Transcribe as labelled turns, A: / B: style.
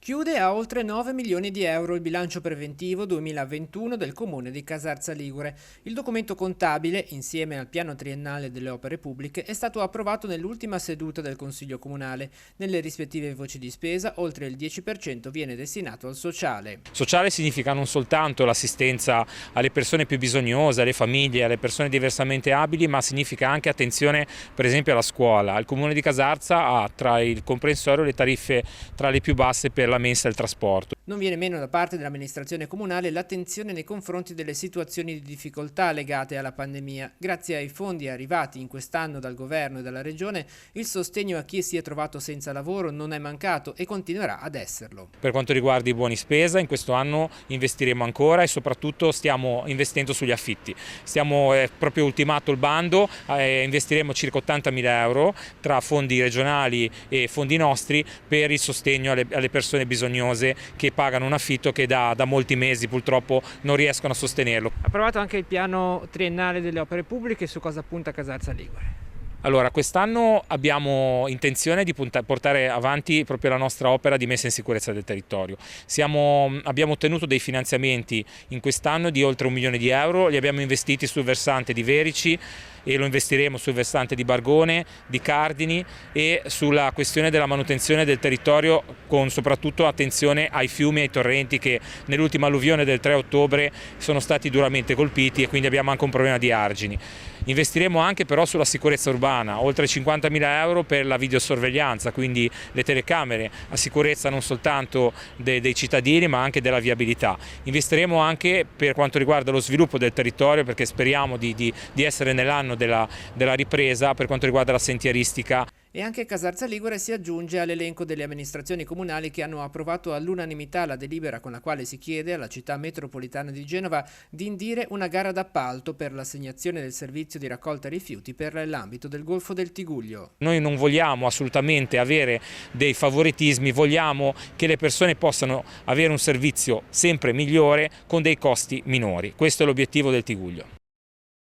A: Chiude a oltre 9 milioni di euro il bilancio preventivo 2021 del comune di Casarza Ligure. Il documento contabile, insieme al piano triennale delle opere pubbliche, è stato approvato nell'ultima seduta del Consiglio Comunale. Nelle rispettive voci di spesa, oltre il 10% viene destinato al sociale.
B: Sociale significa non soltanto l'assistenza alle persone più bisognose, alle famiglie, alle persone diversamente abili, ma significa anche attenzione per esempio alla scuola. Il comune di Casarza ha tra il comprensorio le tariffe tra le più basse per la mensa e il trasporto.
A: Non viene meno da parte dell'amministrazione comunale l'attenzione nei confronti delle situazioni di difficoltà legate alla pandemia. Grazie ai fondi arrivati in quest'anno dal governo e dalla regione, il sostegno a chi si è trovato senza lavoro non è mancato e continuerà ad esserlo.
B: Per quanto riguarda i buoni spesa, in questo anno investiremo ancora e soprattutto stiamo investendo sugli affitti. Stiamo proprio ultimato il bando, investiremo circa 80.000 euro tra fondi regionali e fondi nostri per il sostegno alle persone bisognose che pagano un affitto che da molti mesi purtroppo non riescono a sostenerlo.
A: Approvato anche il piano triennale delle opere pubbliche, su cosa punta Casarza Ligure?
B: Allora, quest'anno abbiamo intenzione di portare avanti proprio la nostra opera di messa in sicurezza del territorio. Abbiamo ottenuto dei finanziamenti in quest'anno di oltre 1 milione di euro, li abbiamo investiti sul versante di Verici e lo investiremo sul versante di Bargone, di Cardini e sulla questione della manutenzione del territorio con soprattutto attenzione ai fiumi e ai torrenti che nell'ultima alluvione del 3 ottobre sono stati duramente colpiti e quindi abbiamo anche un problema di argini. Investiremo anche però sulla sicurezza urbana, oltre 50.000 euro per la videosorveglianza, quindi le telecamere a sicurezza non soltanto dei cittadini ma anche della viabilità. Investiremo anche per quanto riguarda lo sviluppo del territorio perché speriamo di essere nell'anno della ripresa per quanto riguarda la sentieristica.
A: E anche Casarza Ligure si aggiunge all'elenco delle amministrazioni comunali che hanno approvato all'unanimità la delibera con la quale si chiede alla città metropolitana di Genova di indire una gara d'appalto per l'assegnazione del servizio di raccolta rifiuti per l'ambito del Golfo del Tiguglio.
B: Noi non vogliamo assolutamente avere dei favoritismi, vogliamo che le persone possano avere un servizio sempre migliore con dei costi minori. Questo è l'obiettivo del Tiguglio.